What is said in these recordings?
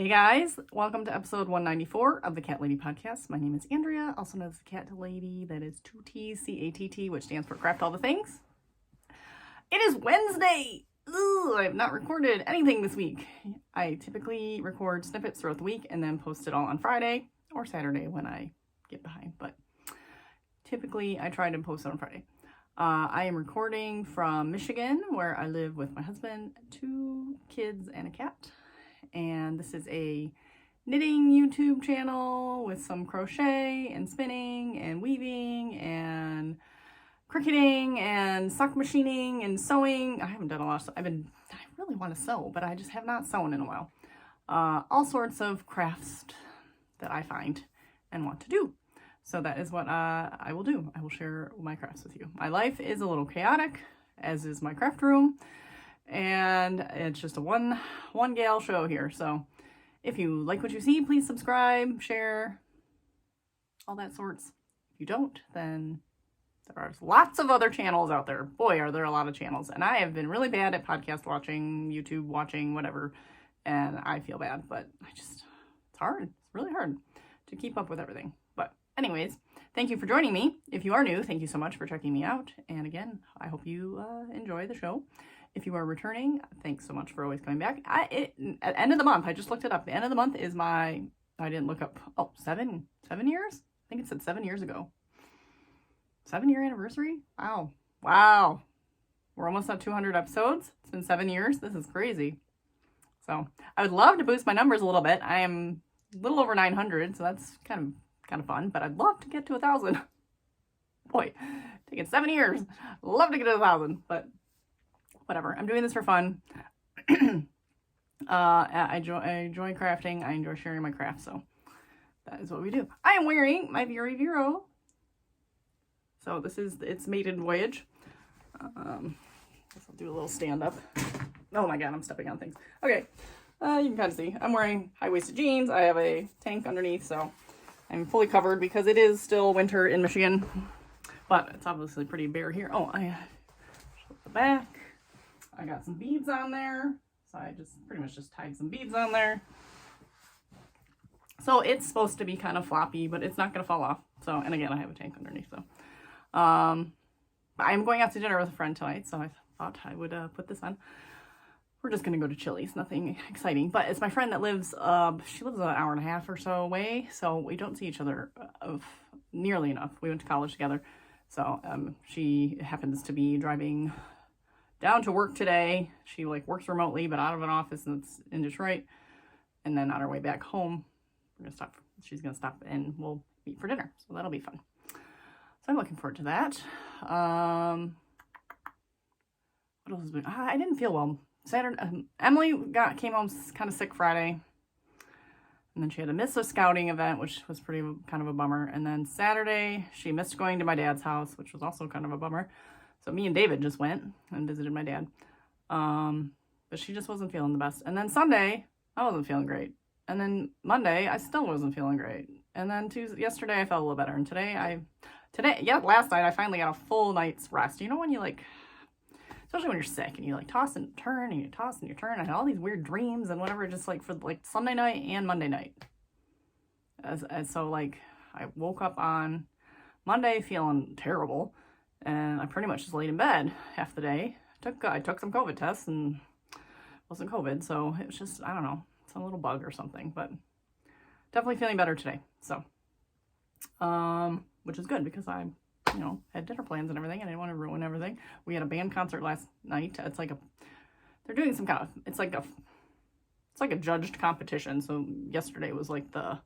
Hey guys, welcome to episode 194 of the Cat Lady podcast. My name is Andrea, also known as the Cat Lady. That is 2 T's, C-A-T-T, which stands for Craft All the Things. It is Wednesday! Ooh, I have not recorded anything this week. I typically record snippets throughout the week and then post it all on Friday or Saturday when I get behind, but typically I try to post it on Friday. I am recording from Michigan, where I live with my husband, 2 kids, and a cat. And this is a knitting YouTube channel with some crochet and spinning and weaving and cricketing and sock machining and sewing. I haven't done a lot of stuff. I really want to sew, but I just have not sewn in a while. All sorts of crafts that I find and want to do. So that is what I will do. I will share my crafts with you. My life is a little chaotic, as is my craft room. And it's just a one gal show here. So if you like what you see, please subscribe, share, all that sorts. If you don't, then there are lots of other channels out there. Boy, are there a lot of channels. And I have been really bad at podcast watching, YouTube watching, whatever. And I feel bad, but it's hard. It's really hard to keep up with everything. But anyways, thank you for joining me. If you are new, thank you so much for checking me out. And again, I hope you enjoy the show. If you are returning, thanks so much for always coming back. At the end of the month, I just looked it up. The end of the month is I didn't look up, 7 years? I think it said 7 years ago. 7-year anniversary? Wow. We're almost at 200 episodes. It's been 7 years. This is crazy. So I would love to boost my numbers a little bit. I am a little over 900, so that's kind of fun, but I'd love to get to 1,000. Boy, taking 7 years. Love to get to 1,000, but whatever. I'm doing this for fun. I enjoy crafting. I enjoy sharing my craft. So that is what we do. I am wearing my Vero Vero. So this is its maiden voyage. Guess I'll do a little stand up. Oh my God, I'm stepping on things. Okay. You can kind of see. I'm wearing high-waisted jeans. I have a tank underneath, so I'm fully covered because it is still winter in Michigan. But it's obviously pretty bare here. Oh, I show the back. I got some beads on there, so I just pretty much just tied some beads on there. So it's supposed to be kind of floppy, but it's not going to fall off. So, and again, I have a tank underneath, so. I'm going out to dinner with a friend tonight, so I thought I would put this on. We're just going to go to Chili's, nothing exciting. But it's my friend that lives, she lives an hour and a half or so away, so we don't see each other nearly enough. We went to college together, so she happens to be driving down to work today. She works remotely, but out of an office that's in Detroit. And then on our way back home, she's gonna stop and we'll meet for dinner. So that'll be fun. So I'm looking forward to that. What else has been? I didn't feel well. Saturday, Emily came home kind of sick Friday. And then she had to miss a scouting event, which was kind of a bummer. And then Saturday, she missed going to my dad's house, which was also kind of a bummer. So me and David just went and visited my dad. But she just wasn't feeling the best. And then Sunday, I wasn't feeling great. And then Monday, I still wasn't feeling great. And then yesterday, I felt a little better. And last night, I finally got a full night's rest. You know when you especially when you're sick and you toss and turn and you toss and you turn. I had all these weird dreams and whatever, just for Sunday night and Monday night. So I woke up on Monday feeling terrible. And I pretty much just laid in bed half the day. I took some COVID tests and it wasn't COVID. So it was just, I don't know, it's a little bug or something. But definitely feeling better today. So, which is good because I, had dinner plans and everything. And I didn't want to ruin everything. We had a band concert last night. It's they're doing some kind of, it's like a judged competition. So yesterday was the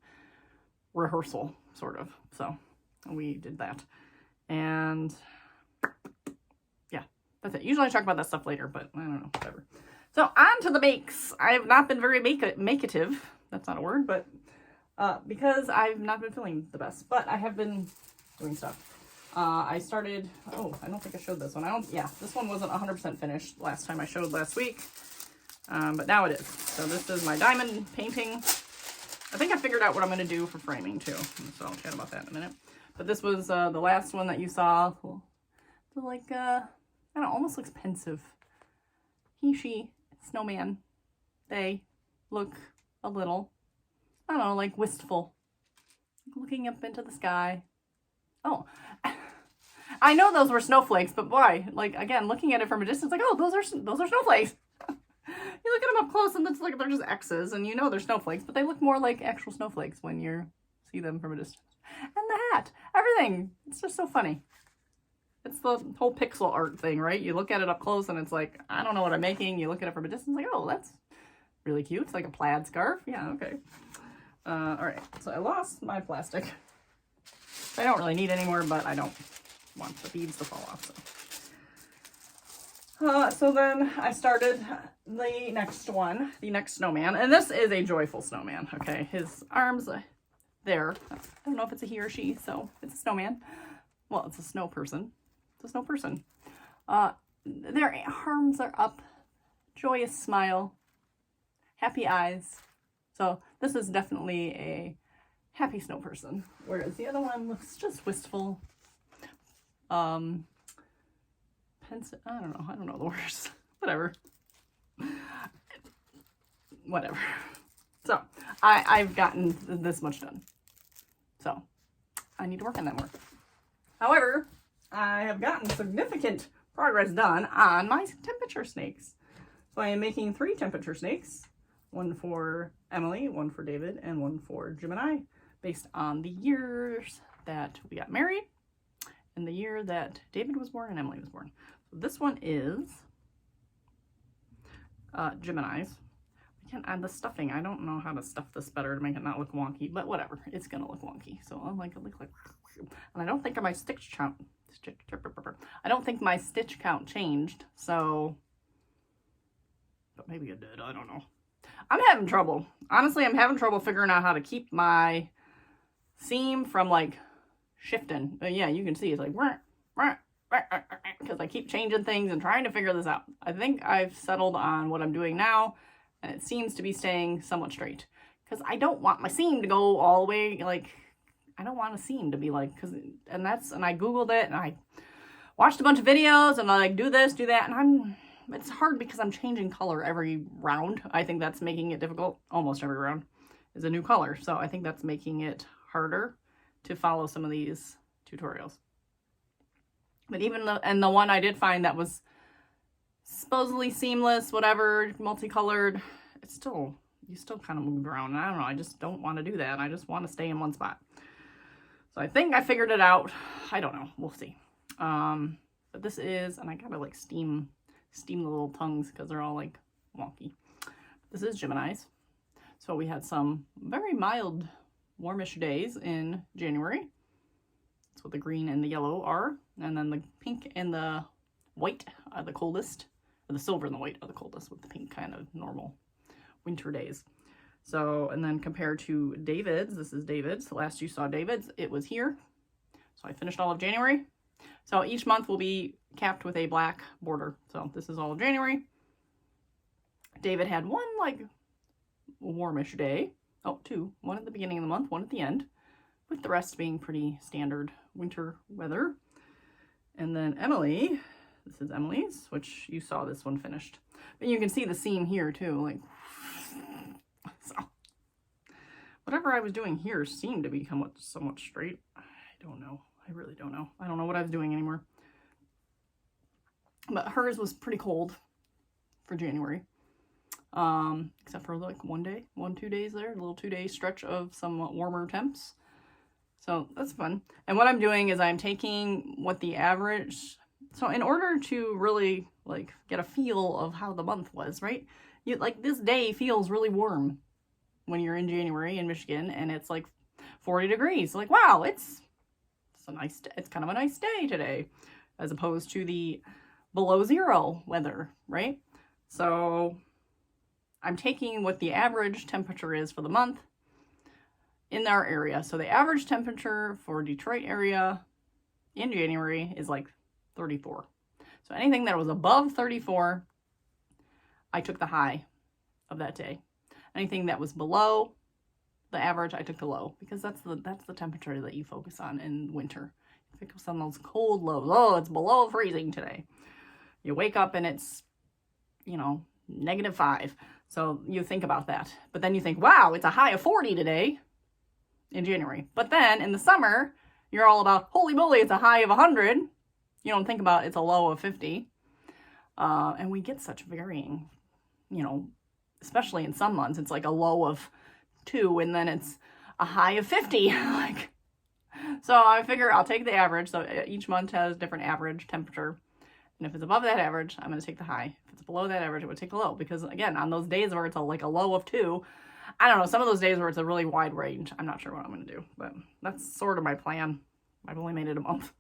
rehearsal, sort of. So we did that. And yeah, that's it. Usually I talk about that stuff later, but I don't know, whatever. So on to the bakes. I have not been very makative. That's not a word, but because I've not been feeling the best, but I have been doing stuff. I started, I don't think I showed this one. This one wasn't 100% finished last time I showed last week, but now it is. So this is my diamond painting. I think I figured out what I'm going to do for framing too. So I'll chat about that in a minute. But this was the last one that you saw. So I don't know, almost looks pensive. He, she, snowman, they look a little, I don't know, like wistful. Looking up into the sky. Oh, I know those were snowflakes, but boy, like again, looking at it from a distance, like, oh, those are snowflakes. You look at them up close and it's like they're just X's, and you know they're snowflakes, but they look more like actual snowflakes when you see them from a distance. And the hat, everything, it's just so funny. It's the whole pixel art thing, right? You look at it up close and it's like, I don't know what I'm making. You look at it from a distance, like, oh, that's really cute. It's like a plaid scarf. Yeah, okay. All right, so I lost my plastic. I don't really need any more, but I don't want the beads to fall off. So then I started the next one, the next snowman, and this is a joyful snowman, okay? His arms there. I don't know if it's a he or she, so it's a snowman. Well, it's a snow person. It's a snow person. Their arms are up, joyous smile, happy eyes. So this is definitely a happy snow person, whereas the other one looks just wistful. I don't know the words. Whatever. So I've gotten this much done. So I need to work on that more. However, I have gotten significant progress done on my temperature snakes. So I am making 3 temperature snakes. One for Emily, one for David, and one for Gemini, based on the years that we got married and the year that David was born and Emily was born. So this one is Gemini's. I can't add the stuffing. I don't know how to stuff this better to make it not look wonky, but whatever. It's gonna look wonky. So I'll make it look like, and I don't think my stitch count. I don't think my stitch count changed. So, but maybe it did. I don't know. I'm having trouble. Honestly, I'm having trouble figuring out how to keep my seam from like shifting. Yeah, you can see it's like, because I keep changing things and trying to figure this out. I think I've settled on what I'm doing now, and it seems to be staying somewhat straight. Because I don't want my seam to go all the way, like, I don't want a seam to be like, and I Googled it, and I watched a bunch of videos, and I like, do this, do that, and it's hard because I'm changing color every round. I think that's making it difficult. Almost every round is a new color. So I think that's making it harder to follow some of these tutorials. But even the one I did find that was supposedly seamless, whatever, multicolored, you still kind of moved around. And I don't know, I just don't want to do that. I just want to stay in one spot. So I think I figured it out. I don't know, we'll see. But this is, and I gotta like steam the little tongues because they're all like wonky. This is Gemini's. So we had some very mild, warmish days in January. That's what the green and the yellow are. And then the pink and the white are the coldest. Or the silver and the white are the coldest, with the pink kind of normal winter days. So, and then compared to David's, this is David's. The last you saw David's, it was here. So I finished all of January. So each month will be capped with a black border. So this is all of January. David had one like warmish day. Oh, 2. One at the beginning of the month, one at the end, with the rest being pretty standard winter weather. And then Emily, this is Emily's, which you saw this one finished. But you can see the seam here too, like, so. Whatever I was doing here seemed to be somewhat straight. I don't know. I really don't know. I don't know what I was doing anymore. But hers was pretty cold for January. Except for like 2 days there, a little 2-day stretch of some warmer temps. So that's fun. And what I'm doing is I'm taking what the average, so in order to really like get a feel of how the month was, right? Like this day feels really warm when you're in January in Michigan and it's like 40 degrees. Like, wow, it's a nice, it's kind of a nice day today, as opposed to the below 0 weather, right? So I'm taking what the average temperature is for the month in our area. So the average temperature for Detroit area in January is like 34. So anything that was above 34, I took the high of that day. Anything that was below the average, I took the low, because that's the temperature that you focus on in winter. You focus on those cold lows. Oh, it's below freezing today. You wake up and it's, -5. So you think about that. But then you think, wow, it's a high of 40 today in January. But then in the summer, you're all about, holy moly, it's a high of 100. You don't think about it's a low of 50. And we get such varying, you know, especially in some months, it's like a low of 2 and then it's a high of 50. Like, so I figure I'll take the average. So each month has different average temperature. And if it's above that average, I'm going to take the high. If it's below that average, it would take the low. Because again, on those days where it's like a low of 2, I don't know, some of those days where it's a really wide range, I'm not sure what I'm going to do. But that's sort of my plan. I've only made it a month.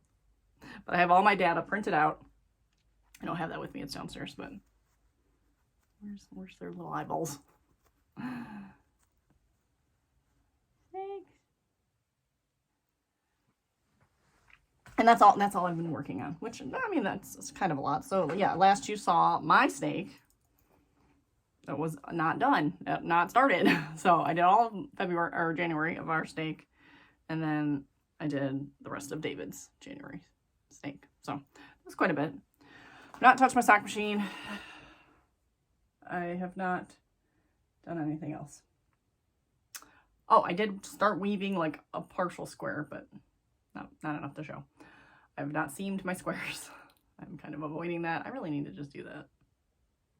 But I have all my data printed out. I don't have that with me. It's downstairs. But where's their little eyeballs? And that's all I've been working on, which, I mean, that's kind of a lot. So yeah, last you saw my snake, it was not done, not started. So I did all of February or January of our snake, and then I did the rest of David's January snake. So that's quite a bit. I've not touched my sock machine. I have not done anything else. Oh, I did start weaving like a partial square, but not enough to show. I have not seamed my squares. I'm kind of avoiding that. I really need to just do that.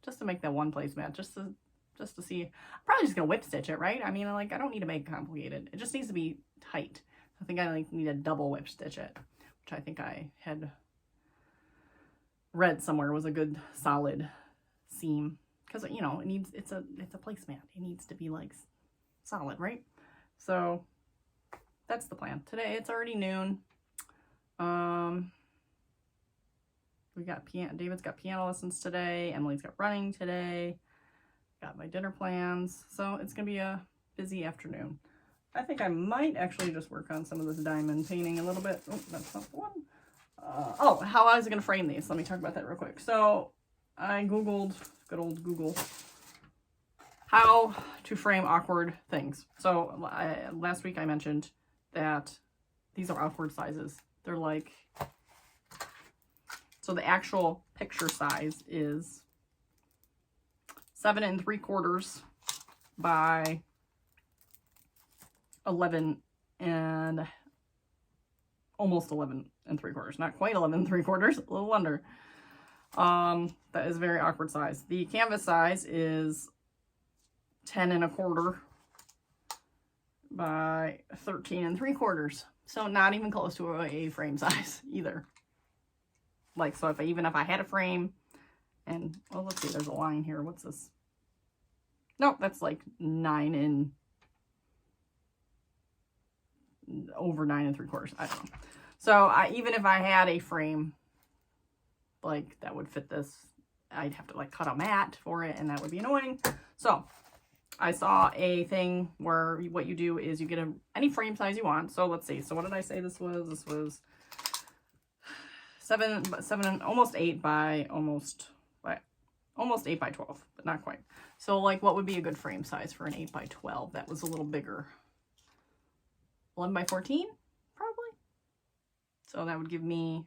Just to make that one placemat. Just to see. I'm probably just going to whip stitch it, right? I mean, like, I don't need to make it complicated. It just needs to be tight. I think I like need to double whip stitch it, which I think I had read somewhere was a good solid seam. Because, you know, it's a placemat. It needs to be like solid, right? So that's the plan. Today it's already noon. David's got piano lessons today. Emily's got running today. Got my dinner plans. So it's gonna be a busy afternoon. I think I might actually just work on some of this diamond painting a little bit. Oh, that's not the one. How I was gonna frame these. Let me talk about that real quick. So I Googled, good old Google, how to frame awkward things. So last week I mentioned that these are awkward sizes. They're like, so the actual picture size is 7 3/4 by 11 and almost 11 3/4. Not quite 11 3/4, a little under. That is a very awkward size. The canvas size is 10 1/4 by 13 3/4. So not even close to a frame size either. Like, so even if I had a frame and, well, let's see, there's a line here. What's this? No, that's like 9 over 9 3/4. I don't know. So even if I had a frame, like, that would fit this, I'd have to like cut a mat for it, and that would be annoying. So I saw a thing where what you do is you get any frame size you want. So let's see. So what did I say this was? This was 7, almost 8 by almost 8 by 12, but not quite. So like, what would be a good frame size for an 8 by 12? That was a little bigger. 11 by 14, probably. So that would give me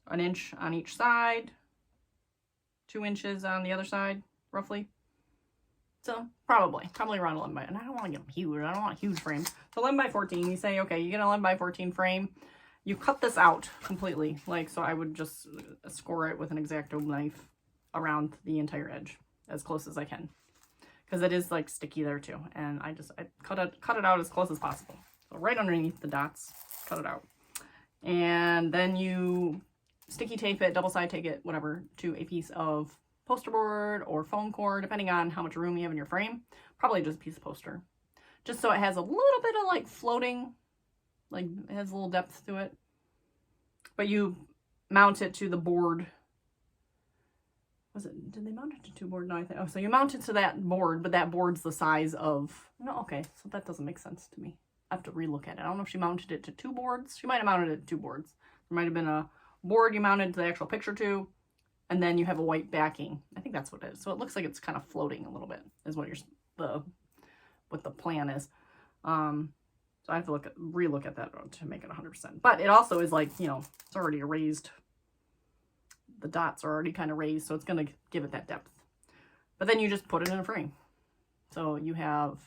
1 inch on each side, 2 inches on the other side, roughly. So probably around 11 by, and I don't want to get them huge. I don't want huge frames. So 11 by 14, you say, okay, you get an 11 by 14 frame. You cut this out completely. Like, so I would just score it with an X-Acto knife around the entire edge as close as I can. Because it is like sticky there too. And I cut it out as close as possible. So right underneath the dots, cut it out. And then you sticky tape it, double side tape it, whatever, to a piece of poster board or foam core, depending on how much room you have in your frame. Probably just a piece of poster. Just so it has a little bit of like floating, like it has a little depth to it. But you mount it to the board. Did they mount it to 2 board? No, I think, so you mount it to that board, but that board's the size of, no, okay, so that doesn't make sense to me. I have to relook at it. I don't know if she mounted it to 2 boards. She might have mounted it to 2 boards. There might have been a board you mounted to the actual picture to, and then you have a white backing. I think that's what it is. So it looks like it's kind of floating a little bit, is what what the plan is. So I have to relook at that to make it 100%. But it also is like, you know, it's already erased. The dots are already kind of raised, so it's going to give it that depth. But then you just put it in a frame. So you have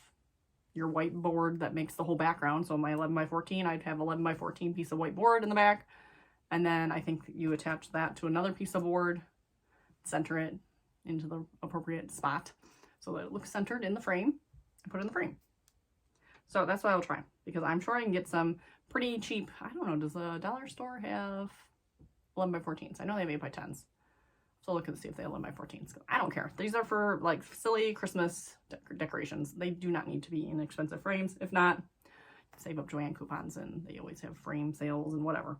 your white board that makes the whole background. So my 11 by 14, I'd have 11 by 14 piece of white board in the back. And then I think you attach that to another piece of board, center it into the appropriate spot so that it looks centered in the frame, and put it in the frame. So that's what I'll try, because I'm sure I can get some pretty cheap, I don't know, does the dollar store have 11 by 14s? I know they have 8 by 10s. So look and see if they have 11 by 14s. I don't care. These are for like silly Christmas decorations. They do not need to be in expensive frames. If not, save up Joanne coupons, and they always have frame sales and whatever.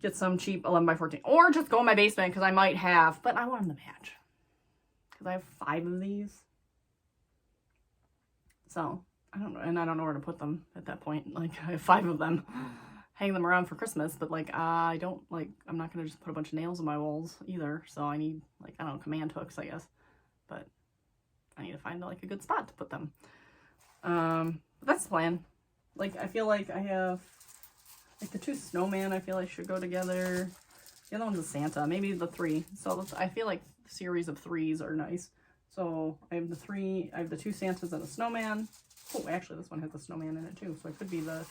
Get some cheap 11 by 14, or just go in my basement, because I might have, but I want them to match, because I have 5 of these. So I don't know, and I don't know where to put them at that point. Like, I have 5 of them. Hang them around for Christmas, but like, I don't, like, I'm not going to just put a bunch of nails on my walls either. So I need, like, I don't know, command hooks, I guess. But I need to find like a good spot to put them. But that's the plan. Like, I feel like I have, like, the 2 snowman, I feel like should go together. The other one's a Santa, maybe the 3. So I feel like the series of 3s are nice. So I have the 2 Santas and a snowman. Oh, actually this one has a snowman in it too. So it could be the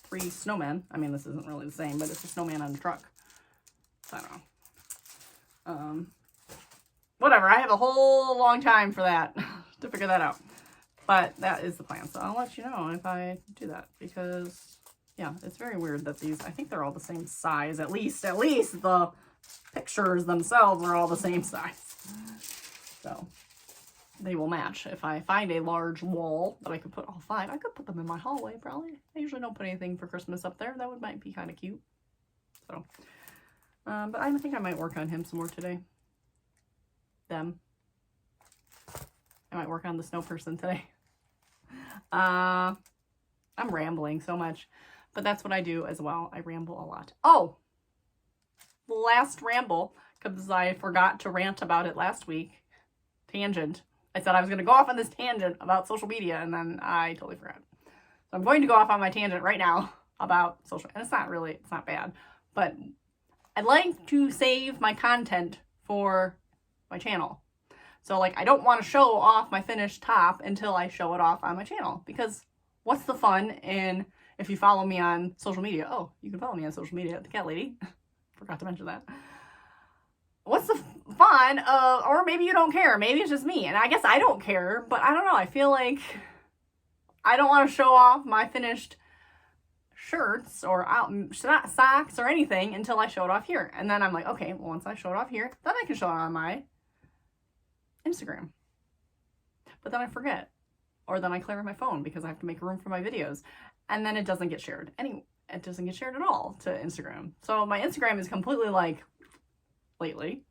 3 snowmen. I mean, this isn't really the same, but it's a snowman on a truck. So I don't know. Whatever. I have a whole long time for that to figure that out. But that is the plan. So I'll let you know if I do that, because yeah, it's very weird that these, I think they're all the same size. At least the pictures themselves are all the same size. So they will match. If I find a large wall that I could put all 5, I could put them in my hallway probably. I usually don't put anything for Christmas up there. That might be kind of cute. So, but I think I might work on him some more today. I might work on the snow person today. I'm rambling so much, but that's what I do as well. I ramble a lot. Oh, last ramble, because I forgot to rant about it last week. Tangent. I said I was going to go off on this tangent about social media, and then I totally forgot. So I'm going to go off on my tangent right now about social, and it's not bad, but I'd like to save my content for my channel. So like, I don't want to show off my finished top until I show it off on my channel, because what's the fun in, if you follow me on social media, oh, you can follow me on social media at the Cat Lady. Forgot to mention that. What's the fun of, or maybe you don't care, maybe it's just me, and I guess I don't care, but I don't know, I feel like I don't want to show off my finished shirts or socks or anything until I show it off here. And then I'm like, okay, well, once I show it off here, then I can show it on my Instagram. But then I forget, or then I clear my phone because I have to make room for my videos, and then it doesn't get shared. It doesn't get shared at all to Instagram. So my Instagram is completely like, lately,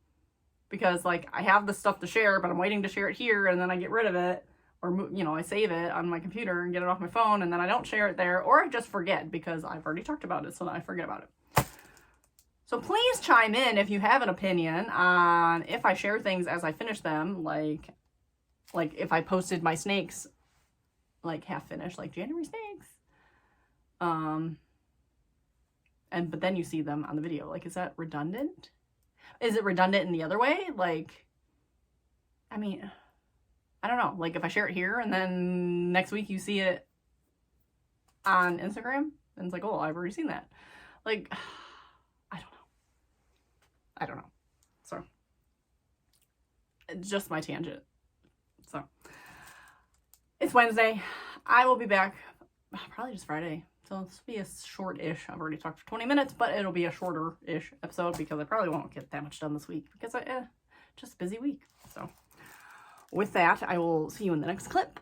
because like I have the stuff to share, but I'm waiting to share it here, and then I get rid of it, or you know, I save it on my computer and get it off my phone, and then I don't share it there, or I just forget because I've already talked about it, so then I forget about it. So please chime in if you have an opinion on if I share things as I finish them, like if I posted my snakes like half finished, like January snakes, but then you see them on the video, like, is that redundant? Is it redundant in the other way? Like, I mean, I don't know. Like, if I share it here and then next week you see it on Instagram, and it's like, oh, I've already seen that. Like, I don't know. So, it's just my tangent. So, it's Wednesday. I will be back probably just Friday. So this will be a short-ish, I've already talked for 20 minutes, but it'll be a shorter-ish episode because I probably won't get that much done this week because just a busy week. So with that, I will see you in the next clip.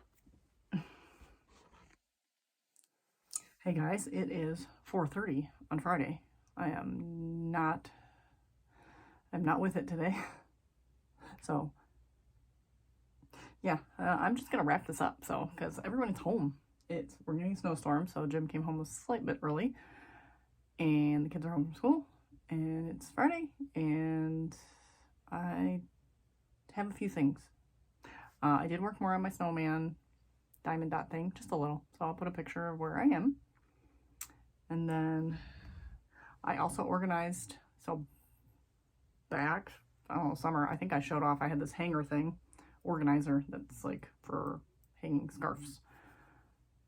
Hey guys, it is 4:30 on Friday. I'm not with it today. So yeah, I'm just going to wrap this up. So, because everyone's home. We're getting a snowstorm, so Jim came home a slight bit early, and the kids are home from school, and it's Friday, and I have a few things. I did work more on my snowman diamond dot thing, just a little, so I'll put a picture of where I am. And then I also organized, so back I don't know, summer, I think I showed off, I had this hanger thing, organizer, that's like for hanging scarves.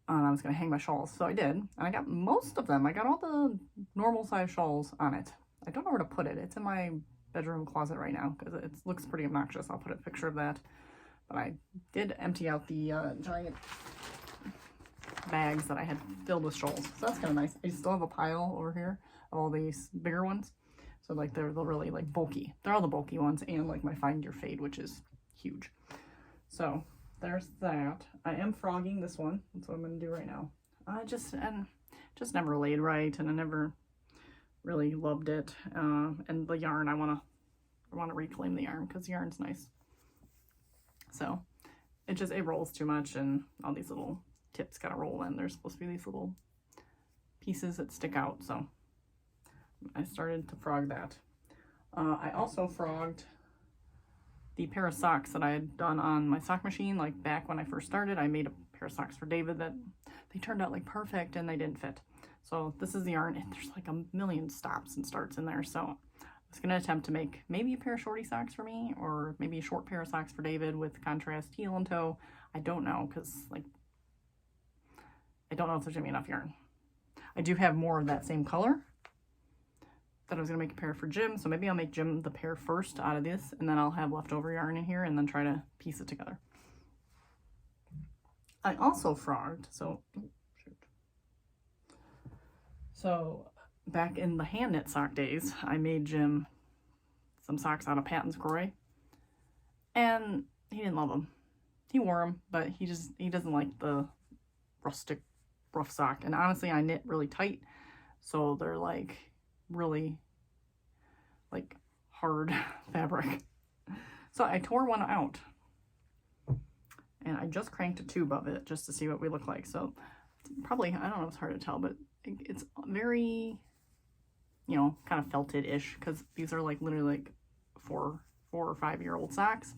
And I was going to hang my shawls, so I did. And I got most of them. I got all the normal size shawls on it. I don't know where to put it. It's in my bedroom closet right now because it looks pretty obnoxious. I'll put a picture of that. But I did empty out the giant bags that I had filled with shawls. So that's kind of nice. I still have a pile over here of all these bigger ones. So like they're really like bulky. They're all the bulky ones and like my Find Your Fade, which is huge. So there's that. I am frogging this one. That's what I'm going to do right now. I just never laid right, and I never really loved it. And the yarn, I want to reclaim the yarn because the yarn's nice. So it rolls too much, and all these little tips got to roll in. There's supposed to be these little pieces that stick out. So I started to frog that. I also frogged the pair of socks that I had done on my sock machine, like back when I first started. I made a pair of socks for David that they turned out like perfect and they didn't fit. So this is the yarn, and there's like a million stops and starts in there. So I was going to attempt to make maybe a pair of shorty socks for me, or maybe a short pair of socks for David with contrast heel and toe. I don't know, because like, I don't know if there's going to be enough yarn. I do have more of that same color that I was going to make a pair for Jim, so maybe I'll make Jim the pair first out of this, and then I'll have leftover yarn in here and then try to piece it together. I also frogged, so back in the hand knit sock days, I made Jim some socks out of Patons Kroy, and he didn't love them. He wore them, but he doesn't like the rustic rough sock. And honestly, I knit really tight, so they're like really like hard fabric. So I tore one out, and I just cranked a tube of it just to see what we look like. So probably, I don't know, it's hard to tell, but it's very, you know, kind of felted-ish, because these are like literally like 4 or 5 year old socks,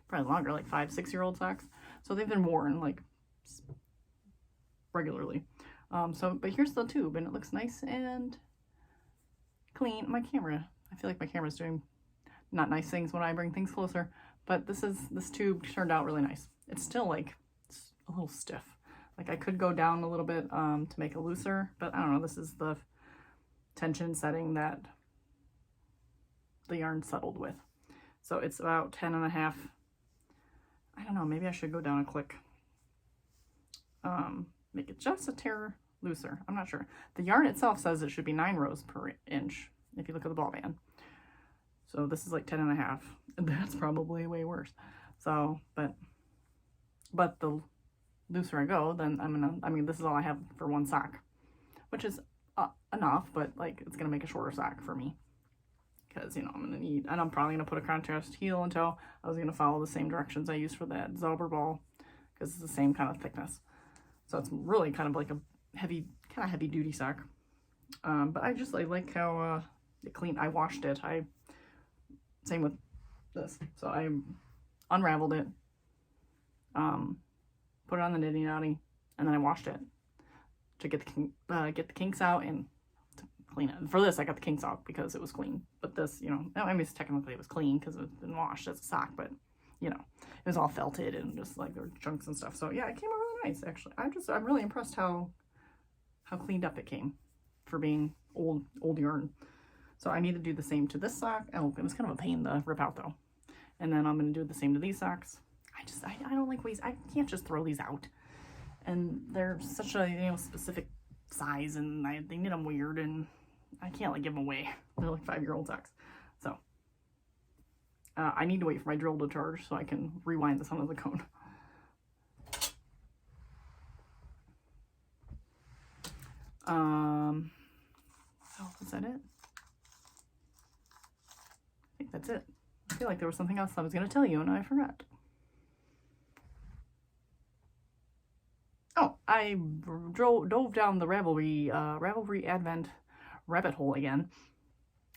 probably longer, like 5, 6 year old socks. So they've been worn like regularly. But here's the tube, and it looks nice and clean. My camera, I feel like my camera's doing not nice things when I bring things closer, but this tube turned out really nice. It's still like, it's a little stiff. Like I could go down a little bit to make it looser, but I don't know, this is the tension setting that the yarn settled with. So it's about 10.5. I don't know, maybe I should go down a click. Make it just a tear looser. I'm not sure. The yarn itself says it should be 9 rows per inch if you look at the ball band. So this is like 10.5, and that's probably way worse. So, but the looser I go, then this is all I have for one sock, which is enough, but like it's gonna make a shorter sock for me, because you know I'm probably gonna put a contrast heel and toe. I was gonna follow the same directions I used for that Zauber ball, because it's the same kind of thickness. So it's really kind of like a heavy duty sock. But I like how it clean. I washed it. Same with this. So I unraveled it, put it on the knitting knotty, and then I washed it to get the kinks out and to clean it. For this, I got the kinks out because it was clean. But this, you know, I mean, technically it was clean because it's been washed as a sock, but you know, it was all felted and just like there were chunks and stuff. So yeah, it came out really nice, actually. I'm really impressed how cleaned up it came for being old yarn. So I need to do the same to this sock. Oh, it was kind of a pain to rip out though. And then I'm going to do the same to these socks. I don't like ways. I can't just throw these out. And they're such a, you know, specific size, and they knit them weird, and I can't like give them away. They're like 5 year old socks. So I need to wait for my drill to charge so I can rewind this onto the cone. Oh, is that it? I think that's it. I feel like there was something else I was going to tell you and I forgot. Oh, I dove down the Ravelry Advent rabbit hole again,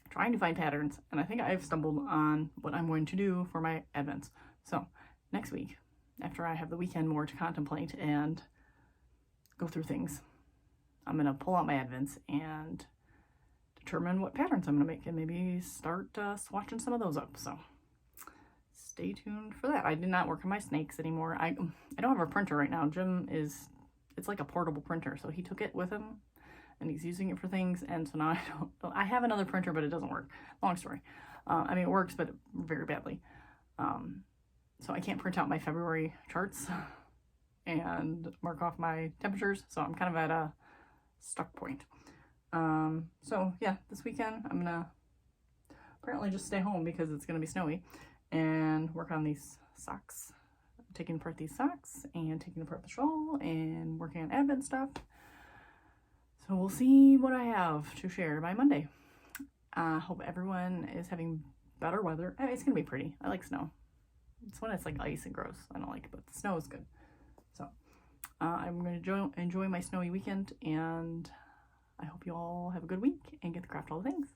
trying to find patterns, and I think I've stumbled on what I'm going to do for my Advents. So next week, after I have the weekend more to contemplate and go through things, I'm going to pull out my Advents and determine what patterns I'm going to make and maybe start swatching some of those up. So stay tuned for that. I did not work on my snakes anymore. I don't have a printer right now. Jim it's like a portable printer, so he took it with him and he's using it for things, and so now I have another printer, but it doesn't work. Long story. I mean, it works, but very badly. So I can't print out my February charts and mark off my temperatures, so I'm kind of at a stuck point. So yeah, this weekend I'm gonna apparently just stay home because it's gonna be snowy and work on these socks. I'm taking apart these socks and taking apart the shawl and working on advent stuff. So we'll see what I have to share by Monday. Hope everyone is having better weather. It's gonna be pretty. I like snow. It's when it's like ice and gross I don't like it, but the snow is good. So I'm gonna enjoy my snowy weekend, and I hope you all have a good week and get to craft all the things.